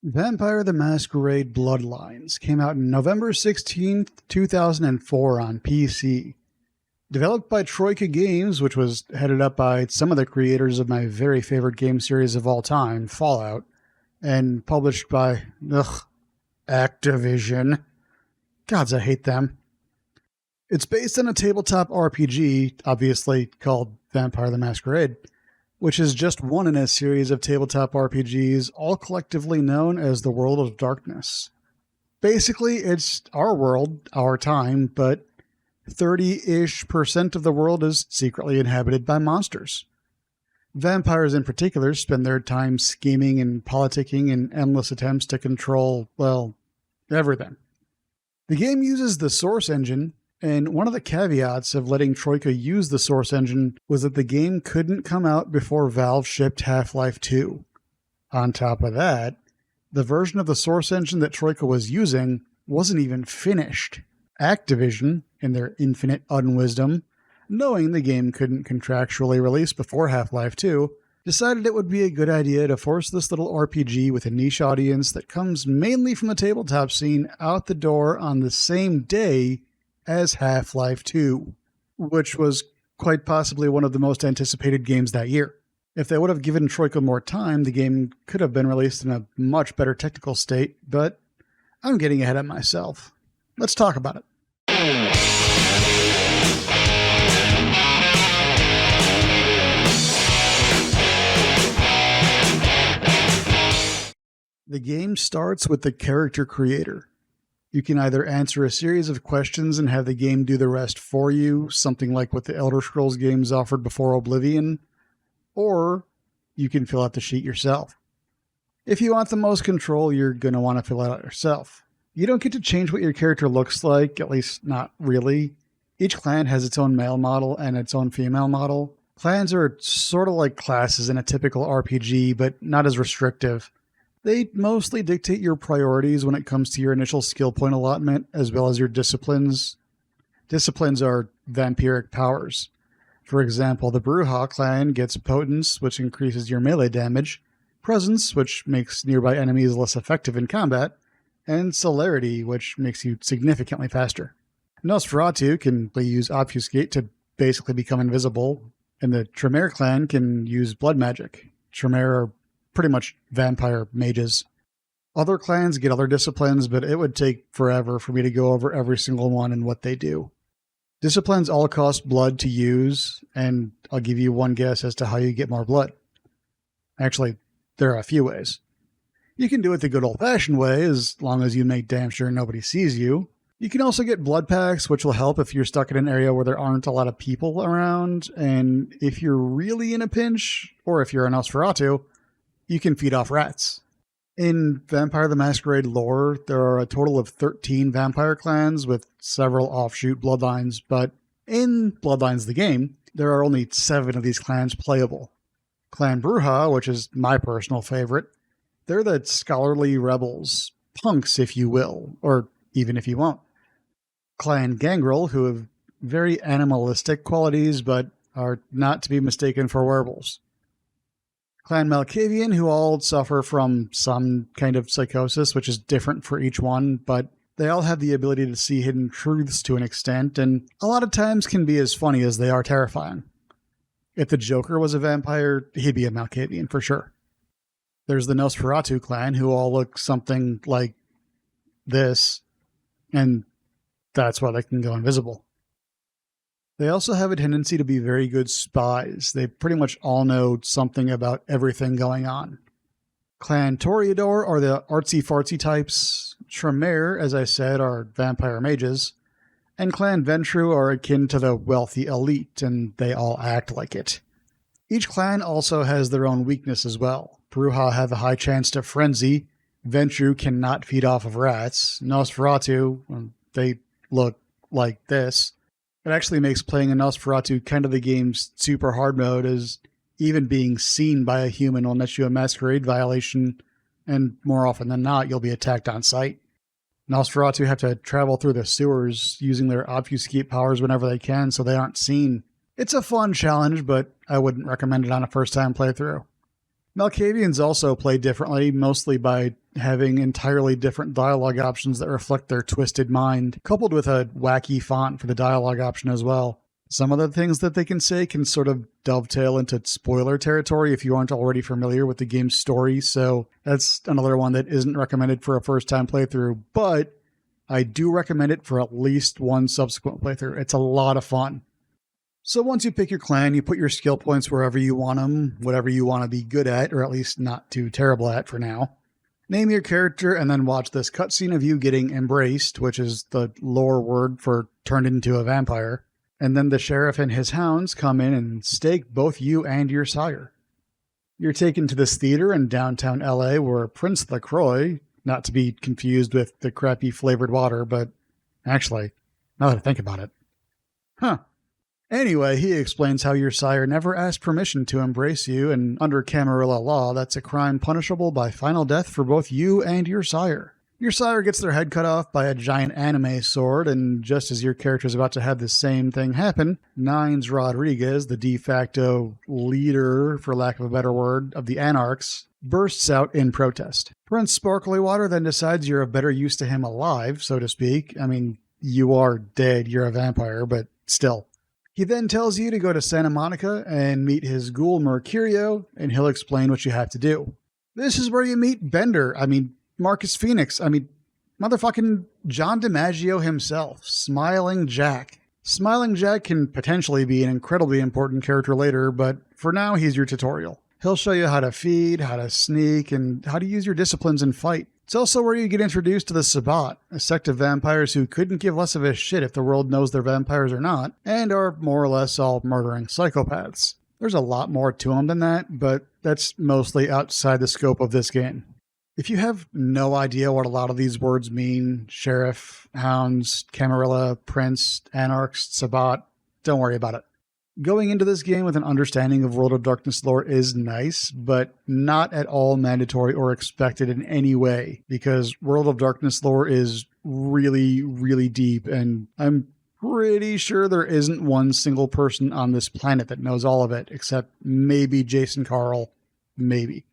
Vampire the Masquerade Bloodlines came out November 16th, 2004 on PC. Developed by Troika Games, which was headed up by some of the creators of my very favorite game series of all time, Fallout, and published by, Activision. Gods, I hate them. It's based on a tabletop RPG, obviously called Vampire the Masquerade, which is just one in a series of tabletop RPGs, all collectively known as the World of Darkness. Basically, it's our world, our time, but 30-ish% of the world is secretly inhabited by monsters. Vampires in particular spend their time scheming and politicking in endless attempts to control, well, everything. The game uses the Source engine, and one of the caveats of letting Troika use the Source engine was that the game couldn't come out before Valve shipped Half-Life 2. On top of that, the version of the Source engine that Troika was using wasn't even finished. Activision, in their infinite unwisdom, knowing the game couldn't contractually release before Half-Life 2, decided it would be a good idea to force this little RPG with a niche audience that comes mainly from the tabletop scene out the door on the same day as Half-Life 2, which was quite possibly one of the most anticipated games that year. If they would have given Troika more time, the game could have been released in a much better technical state, but I'm getting ahead of myself. Let's talk about it. The game starts with the character creator. You can either answer a series of questions and have the game do the rest for you, something like what the Elder Scrolls games offered before Oblivion, or you can fill out the sheet yourself. If you want the most control, you're going to want to fill it out yourself. You don't get to change what your character looks like, at least not really. Each clan has its own male model and its own female model. Clans are sort of like classes in a typical RPG, but not as restrictive. They mostly dictate your priorities when it comes to your initial skill point allotment, as well as your disciplines. Disciplines are vampiric powers. For example, the Bruja clan gets Potence, which increases your melee damage, Presence, which makes nearby enemies less effective in combat, and Celerity, which makes you significantly faster. Nosferatu can use Obfuscate to basically become invisible, and the Tremere clan can use blood magic. Tremere are pretty much vampire mages. Other clans get other disciplines, but it would take forever for me to go over every single one and what they do. Disciplines all cost blood to use, and I'll give you one guess as to how you get more blood. Actually, there are a few ways. You can do it the good old-fashioned way, as long as you make damn sure nobody sees you. You can also get blood packs, which will help if you're stuck in an area where there aren't a lot of people around, and if you're really in a pinch, or if you're a Nosferatu, you can feed off rats. In Vampire the Masquerade lore, there are a total of 13 vampire clans with several offshoot bloodlines, but in Bloodlines the game, there are only 7 of these clans playable. Clan Bruja, which is my personal favorite, they're the scholarly rebels, punks if you will, or even if you won't. Clan Gangrel, who have very animalistic qualities, but are not to be mistaken for werewolves. Clan Malkavian, who all suffer from some kind of psychosis, which is different for each one, but they all have the ability to see hidden truths to an extent, and a lot of times can be as funny as they are terrifying. If the Joker was a vampire, he'd be a Malkavian for sure. There's the Nosferatu clan, who all look something like this, and that's why they can go invisible. They also have a tendency to be very good spies. They pretty much all know something about everything going on. Clan Toreador are the artsy-fartsy types. Tremere, as I said, are vampire mages. And Clan Ventru are akin to the wealthy elite, and they all act like it. Each clan also has their own weakness as well. Bruja have a high chance to frenzy. Ventru cannot feed off of rats. Nosferatu, they look like this. It actually makes playing a Nosferatu kind of the game's super hard mode, as even being seen by a human will net you a Masquerade violation, and more often than not, you'll be attacked on sight. Nosferatu have to travel through the sewers using their obfuscate powers whenever they can so they aren't seen. It's a fun challenge, but I wouldn't recommend it on a first-time playthrough. Malkavians also play differently, mostly by having entirely different dialogue options that reflect their twisted mind, coupled with a wacky font for the dialogue option as well. Some of the things that they can say can sort of dovetail into spoiler territory if you aren't already familiar with the game's story, so that's another one that isn't recommended for a first-time playthrough, but I do recommend it for at least one subsequent playthrough. It's a lot of fun. So once you pick your clan, you put your skill points wherever you want them, whatever you want to be good at, or at least not too terrible at for now. Name your character and then watch this cutscene of you getting embraced, which is the lore word for turned into a vampire. And then the sheriff and his hounds come in and stake both you and your sire. You're taken to this theater in downtown LA where Prince LaCroix, not to be confused with the crappy flavored water, but actually, now that I think about it. Anyway, he explains how your sire never asked permission to embrace you, and under Camarilla law, that's a crime punishable by final death for both you and your sire. Your sire gets their head cut off by a giant anime sword, and just as your character's about to have the same thing happen, Nines Rodriguez, the de facto leader, for lack of a better word, of the Anarchs, bursts out in protest. Prince Sparklywater then decides you're of better use to him alive, so to speak. I mean, you are dead, you're a vampire, but still. He then tells you to go to Santa Monica and meet his ghoul Mercurio, and he'll explain what you have to do. This is where you meet Marcus Phoenix, motherfucking John DiMaggio himself, Smiling Jack. Smiling Jack can potentially be an incredibly important character later, but for now he's your tutorial. He'll show you how to feed, how to sneak, and how to use your disciplines in fight. It's also where you get introduced to the Sabbat, a sect of vampires who couldn't give less of a shit if the world knows they're vampires or not, and are more or less all murdering psychopaths. There's a lot more to them than that, but that's mostly outside the scope of this game. If you have no idea what a lot of these words mean, sheriff, hounds, Camarilla, prince, anarchs, Sabbat, don't worry about it. Going into this game with an understanding of World of Darkness lore is nice, but not at all mandatory or expected in any way, because World of Darkness lore is really, really deep, and I'm pretty sure there isn't one single person on this planet that knows all of it, except maybe Jason Carl, maybe.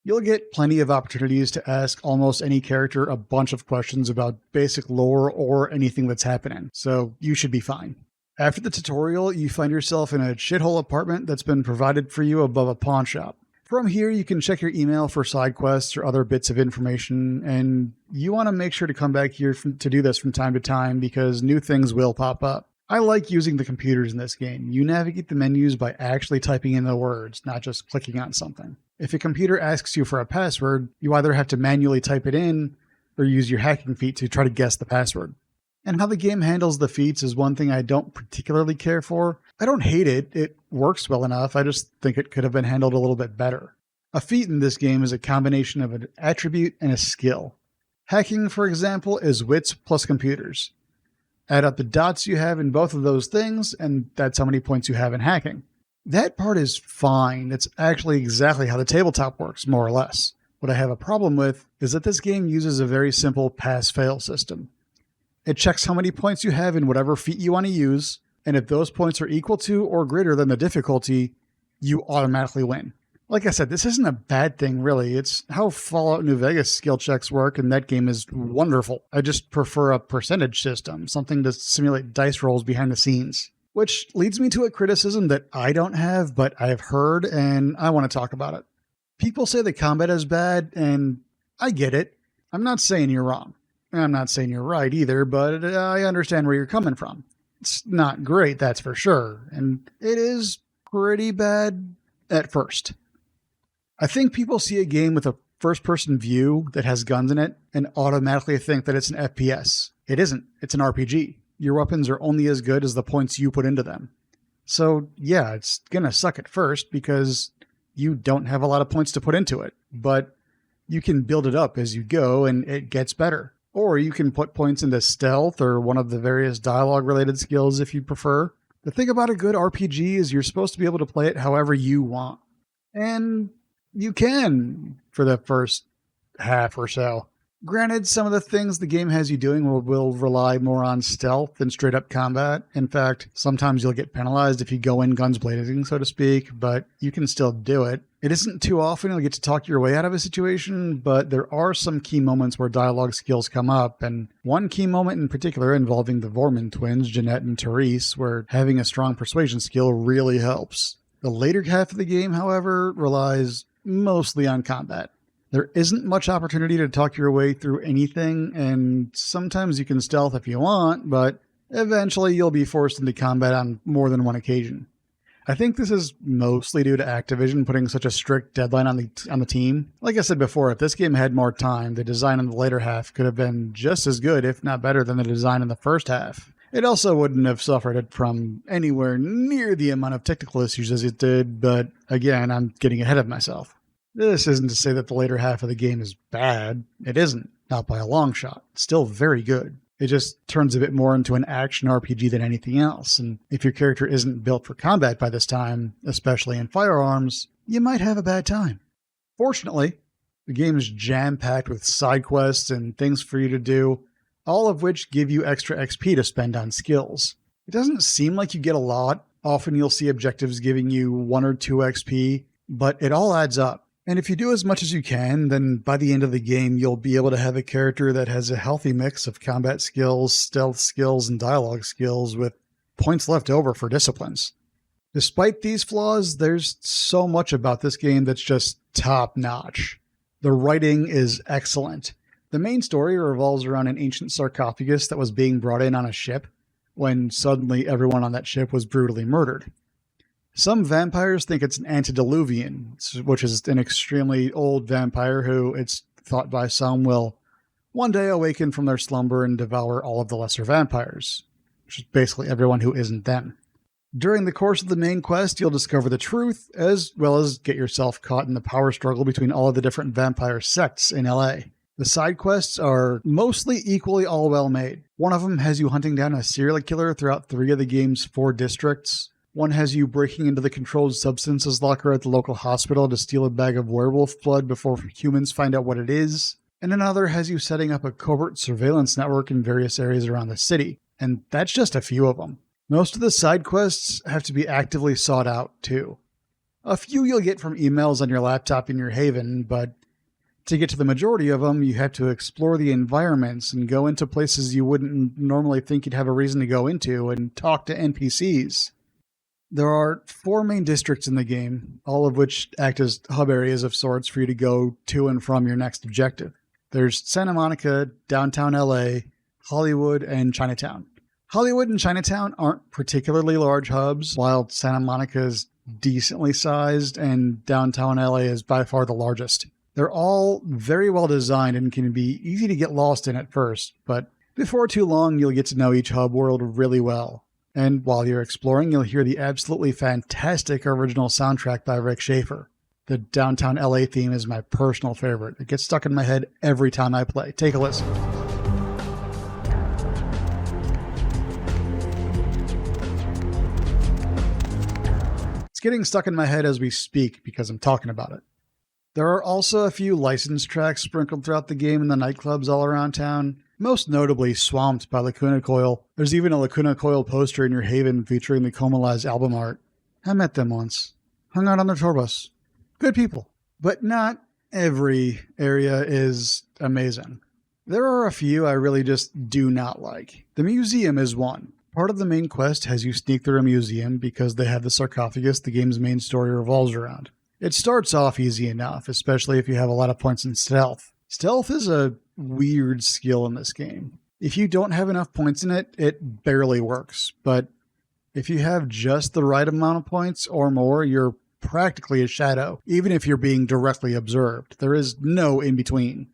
You'll get plenty of opportunities to ask almost any character a bunch of questions about basic lore or anything that's happening, so you should be fine. After the tutorial, you find yourself in a shithole apartment that's been provided for you above a pawn shop. From here, you can check your email for side quests or other bits of information, and you want to make sure to come back here to do this from time to time because new things will pop up. I like using the computers in this game. You navigate the menus by actually typing in the words, not just clicking on something. If a computer asks you for a password, you either have to manually type it in or use your hacking feat to try to guess the password. And how the game handles the feats is one thing I don't particularly care for. I don't hate it. It works well enough. I just think it could have been handled a little bit better. A feat in this game is a combination of an attribute and a skill. Hacking, for example, is wits plus computers. Add up the dots you have in both of those things, and that's how many points you have in hacking. That part is fine. It's actually exactly how the tabletop works, more or less. What I have a problem with is that this game uses a very simple pass-fail system. It checks how many points you have in whatever feat you want to use, and if those points are equal to or greater than the difficulty, you automatically win. Like I said, this isn't a bad thing, really. It's how Fallout New Vegas skill checks work, and that game is wonderful. I just prefer a percentage system, something to simulate dice rolls behind the scenes. Which leads me to a criticism that I don't have, but I have heard, and I want to talk about it. People say the combat is bad, and I get it. I'm not saying you're wrong. I'm not saying you're right either, but I understand where you're coming from. It's not great, that's for sure, and it is pretty bad at first. I think people see a game with a first-person view that has guns in it and automatically think that it's an FPS. It isn't. It's an RPG. Your weapons are only as good as the points you put into them. So, yeah, it's gonna suck at first because you don't have a lot of points to put into it, but you can build it up as you go and it gets better. Or you can put points into stealth or one of the various dialogue-related skills if you prefer. The thing about a good RPG is you're supposed to be able to play it however you want. And you can for the first half or so. Granted, some of the things the game has you doing will rely more on stealth than straight up combat. In fact, sometimes you'll get penalized if you go in guns blazing, so to speak, but you can still do it. It isn't too often you'll get to talk your way out of a situation, but there are some key moments where dialogue skills come up, and one key moment in particular involving the Vorman twins, Jeanette and Therese, where having a strong persuasion skill really helps. The later half of the game, however, relies mostly on combat. There isn't much opportunity to talk your way through anything, and sometimes you can stealth if you want, but eventually you'll be forced into combat on more than one occasion. I think this is mostly due to Activision putting such a strict deadline on the team. Like I said before, if this game had more time, the design in the later half could have been just as good, if not better, than the design in the first half. It also wouldn't have suffered from anywhere near the amount of technical issues as it did, but again, I'm getting ahead of myself. This isn't to say that the later half of the game is bad. It isn't, not by a long shot. It's still very good. It just turns a bit more into an action RPG than anything else, and if your character isn't built for combat by this time, especially in firearms, you might have a bad time. Fortunately, the game is jam-packed with side quests and things for you to do, all of which give you extra XP to spend on skills. It doesn't seem like you get a lot. Often you'll see objectives giving you 1 or 2 XP, but it all adds up. And if you do as much as you can, then by the end of the game, you'll be able to have a character that has a healthy mix of combat skills, stealth skills, and dialogue skills with points left over for disciplines. Despite these flaws, there's so much about this game that's just top-notch. The writing is excellent. The main story revolves around an ancient sarcophagus that was being brought in on a ship when suddenly everyone on that ship was brutally murdered. Some vampires think it's an antediluvian, which is an extremely old vampire who, it's thought by some, will one day awaken from their slumber and devour all of the lesser vampires, which is basically everyone who isn't them. During the course of the main quest, you'll discover the truth, as well as get yourself caught in the power struggle between all of the different vampire sects in LA. The side quests are mostly equally all well made. One of them has you hunting down a serial killer throughout 3 of the game's 4 districts. One has you breaking into the controlled substances locker at the local hospital to steal a bag of werewolf blood before humans find out what it is. And another has you setting up a covert surveillance network in various areas around the city. And that's just a few of them. Most of the side quests have to be actively sought out, too. A few you'll get from emails on your laptop in your haven, but to get to the majority of them, you have to explore the environments and go into places you wouldn't normally think you'd have a reason to go into and talk to NPCs. There are 4 main districts in the game, all of which act as hub areas of sorts for you to go to and from your next objective. There's Santa Monica, downtown LA, Hollywood, and Chinatown. Hollywood and Chinatown aren't particularly large hubs, while Santa Monica is decently sized and downtown LA is by far the largest. They're all very well designed and can be easy to get lost in at first, but before too long you'll get to know each hub world really well. And while you're exploring, you'll hear the absolutely fantastic original soundtrack by Rick Schaefer. The downtown LA theme is my personal favorite. It gets stuck in my head every time I play. Take a listen. It's getting stuck in my head as we speak because I'm talking about it. There are also a few licensed tracks sprinkled throughout the game in the nightclubs all around town, most notably Swamped by Lacuna Coil. There's even a Lacuna Coil poster in your haven featuring the Comalize album art. I met them once. Hung out on their tour bus. Good people. But not every area is amazing. There are a few I really just do not like. The museum is one. Part of the main quest has you sneak through a museum because they have the sarcophagus the game's main story revolves around. It starts off easy enough, especially if you have a lot of points in stealth. Stealth is a weird skill in this game. If you don't have enough points in it, it barely works. But if you have just the right amount of points or more, you're practically a shadow, even if you're being directly observed. There is no in-between.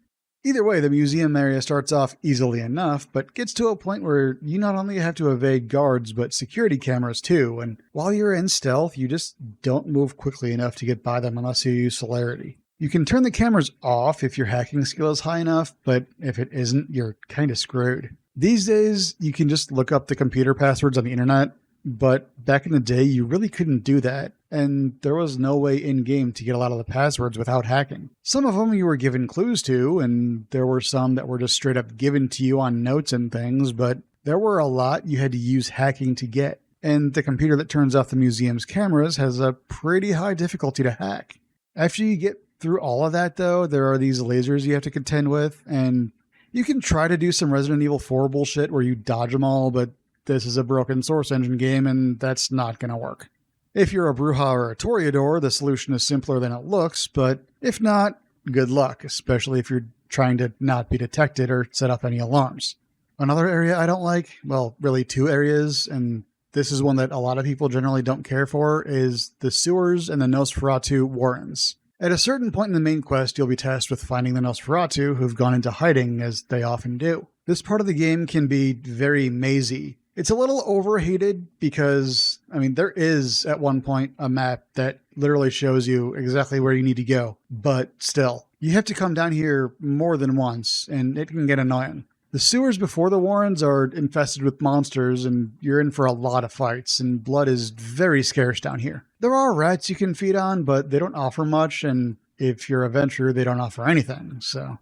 Either way, the museum area starts off easily enough, but gets to a point where you not only have to evade guards, but security cameras too, and while you're in stealth, you just don't move quickly enough to get by them unless you use celerity. You can turn the cameras off if your hacking skill is high enough, but if it isn't, you're kind of screwed. These days, you can just look up the computer passwords on the internet, but back in the day, you really couldn't do that. and there was no way in-game to get a lot of the passwords without hacking. Some of them you were given clues to, and there were some that were just straight up given to you on notes and things, but there were a lot you had to use hacking to get. And the computer that turns off the museum's cameras has a pretty high difficulty to hack. After you get through all of that, though, there are these lasers you have to contend with, and you can try to do some Resident Evil 4 bullshit where you dodge them all, but this is a broken Source engine game, and that's not going to work. If you're a Brujah or a Toreador, the solution is simpler than it looks, but if not, good luck, especially if you're trying to not be detected or set up any alarms. Another area I don't like, well, really two areas, and this is one that a lot of people generally don't care for, is the sewers and the Nosferatu warrens. At a certain point in the main quest, you'll be tasked with finding the Nosferatu who've gone into hiding, as they often do. This part of the game can be very mazy. It's a little overhated because, there is at one point a map that literally shows you exactly where you need to go, but still, you have to come down here more than once, and it can get annoying. The sewers before the warrens are infested with monsters, and you're in for a lot of fights, and blood is very scarce down here. There are rats you can feed on, but they don't offer much, and if you're a venturer, they don't offer anything, so.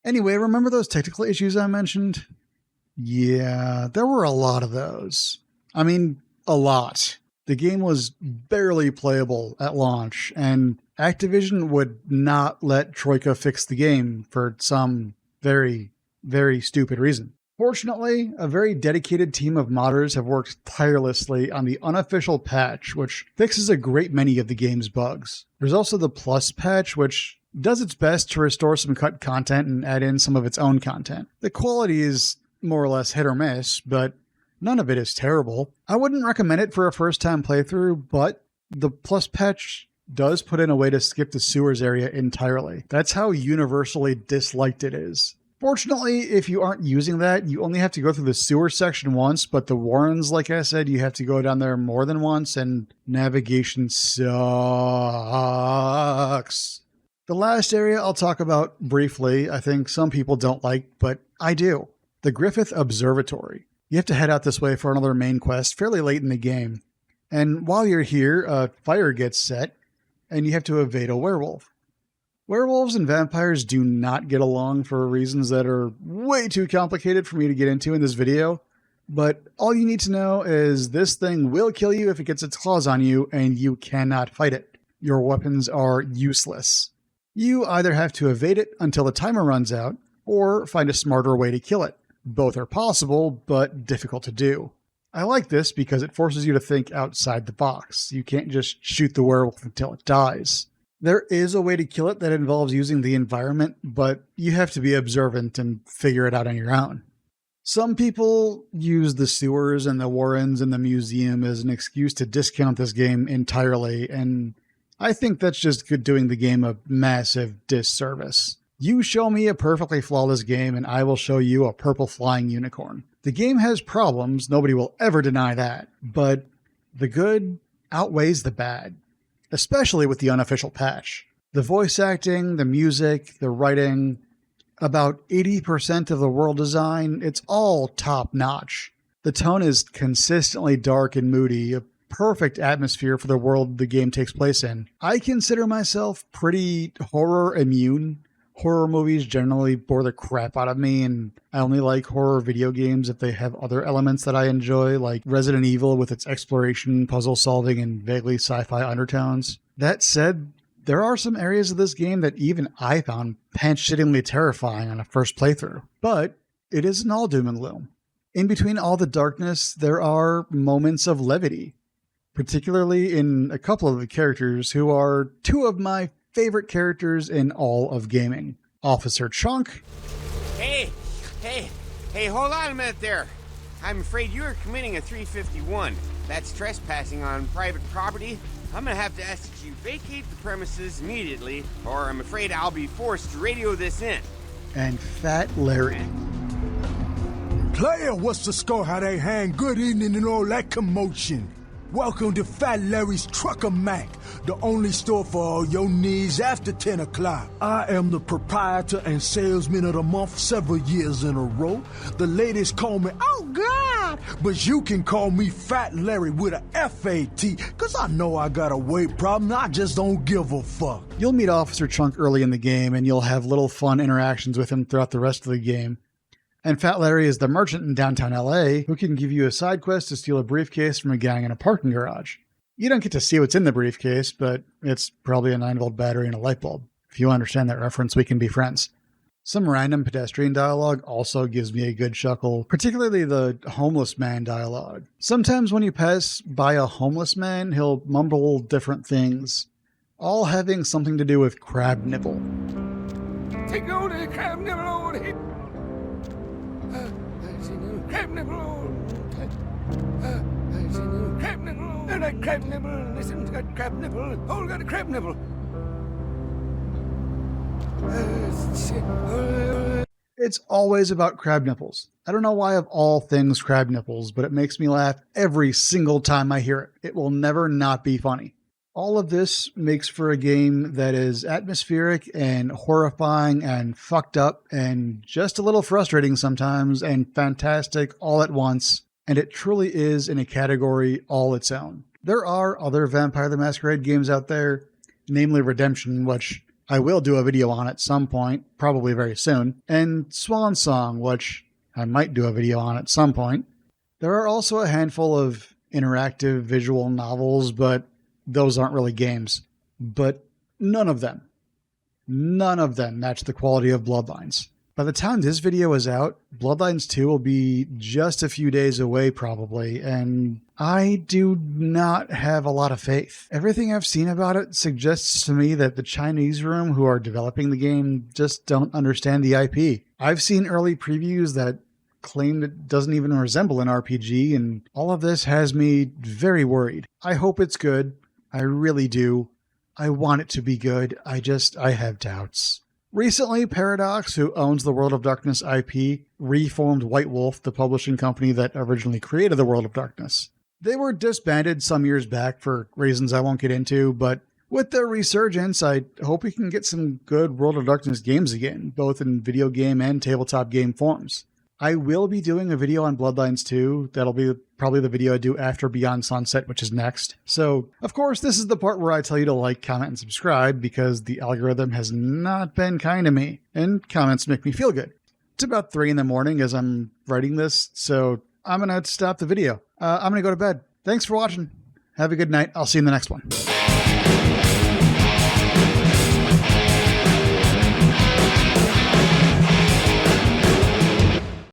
Anyway, remember those technical issues I mentioned? Yeah, there were a lot of those. A lot. The game was barely playable at launch, and Activision would not let Troika fix the game for some very stupid reason. Fortunately, a very dedicated team of modders have worked tirelessly on the unofficial patch, which fixes a great many of the game's bugs. There's also the Plus patch, which does its best to restore some cut content and add in some of its own content. The quality is more or less hit or miss, but none of it is terrible. I wouldn't recommend it for a first-time playthrough, but the Plus patch does put in a way to skip the sewers area entirely. That's how universally disliked it is. Fortunately, if you aren't using that, you only have to go through the sewer section once, but the warrens, like I said, you have to go down there more than once, and navigation sucks. The last area I'll talk about briefly, I think some people don't like, but I do. The Griffith Observatory. You have to head out this way for another main quest fairly late in the game. And while you're here, a fire gets set, and you have to evade a werewolf. Werewolves and vampires do not get along for reasons that are way too complicated for me to get into in this video, but all you need to know is this thing will kill you if it gets its claws on you, and you cannot fight it. Your weapons are useless. You either have to evade it until the timer runs out, or find a smarter way to kill it. Both are possible, but difficult to do. I like this because it forces you to think outside the box. You can't just shoot the werewolf until it dies. There is a way to kill it that involves using the environment, but you have to be observant and figure it out on your own. Some people use the sewers and the warrens and the museum as an excuse to discount this game entirely, and I think that's just doing the game a massive disservice. You show me a perfectly flawless game and I will show you a purple flying unicorn. The game has problems, nobody will ever deny that, but the good outweighs the bad. Especially with the unofficial patch. The voice acting, the music, the writing, about 80% of the world design, it's all top-notch. The tone is consistently dark and moody, a perfect atmosphere for the world the game takes place in. I consider myself pretty horror immune. Horror movies generally bore the crap out of me, and I only like horror video games if they have other elements that I enjoy, like Resident Evil with its exploration, puzzle solving, and vaguely sci-fi undertones. That said, there are some areas of this game that even I found pants-shittingly terrifying on a first playthrough. But it isn't all doom and gloom. In between all the darkness, there are moments of levity, particularly in a couple of the characters who are two of my favorite characters in all of gaming. Officer Chunk. Hey, hold on a minute there. I'm afraid you are committing a 351. That's trespassing on private property. I'm gonna have to ask that you vacate the premises immediately, or I'm afraid I'll be forced to radio this in. And Fat Larry. Player, what's the score? How they hang? Good evening and all that commotion. Welcome to Fat Larry's Trucker Mac, the only store for all your needs after 10 o'clock. I am the proprietor and salesman of the month several years in a row. The ladies call me, oh God, not, but you can call me Fat Larry with a F-A-T, because I know I got a weight problem. I just don't give a fuck. You'll meet Officer Chunk early in the game, and you'll have little fun interactions with him throughout the rest of the game. And Fat Larry is the merchant in downtown LA who can give you a side quest to steal a briefcase from a gang in a parking garage. You don't get to see what's in the briefcase, but it's probably a 9-volt battery and a light bulb. If you understand that reference, we can be friends. Some random pedestrian dialogue also gives me a good chuckle, particularly the homeless man dialogue. Sometimes when you pass by a homeless man, he'll mumble different things, all having something to do with crab nipple. Take on the crab nipple on it. Crab nipple on crab nipple. And that crab nipple. Listen to that crab nipple. Oh, got a crab nipple. It's always about crab nipples. I don't know why of all things crab nipples, but it makes me laugh every single time I hear it. It will never not be funny. All of this makes for a game that is atmospheric and horrifying and fucked up and just a little frustrating sometimes and fantastic all at once. And it truly is in a category all its own. There are other Vampire the Masquerade games out there, namely Redemption, which I will do a video on at some point, probably very soon, and Swan Song, which I might do a video on at some point. There are also a handful of interactive visual novels, but those aren't really games. But none of them match the quality of Bloodlines. By the time this video is out, Bloodlines 2 will be just a few days away probably, and I do not have a lot of faith. Everything I've seen about it suggests to me that the Chinese room who are developing the game just don't understand the IP. I've seen early previews that claim it doesn't even resemble an RPG, and all of this has me very worried. I hope it's good. I really do. I want it to be good. I have doubts. Recently, Paradox, who owns the World of Darkness IP, reformed White Wolf, the publishing company that originally created the World of Darkness. They were disbanded some years back for reasons I won't get into, but with their resurgence, I hope we can get some good World of Darkness games again, both in video game and tabletop game forms. I will be doing a video on Bloodlines 2. That'll be probably the video I do after Beyond Sunset, which is next. So, of course, this is the part where I tell you to like, comment, and subscribe because the algorithm has not been kind to me, and comments make me feel good. It's about 3 in the morning as I'm writing this, so I'm going to stop the video. I'm going to go to bed. Thanks for watching. Have a good night. I'll see you in the next one.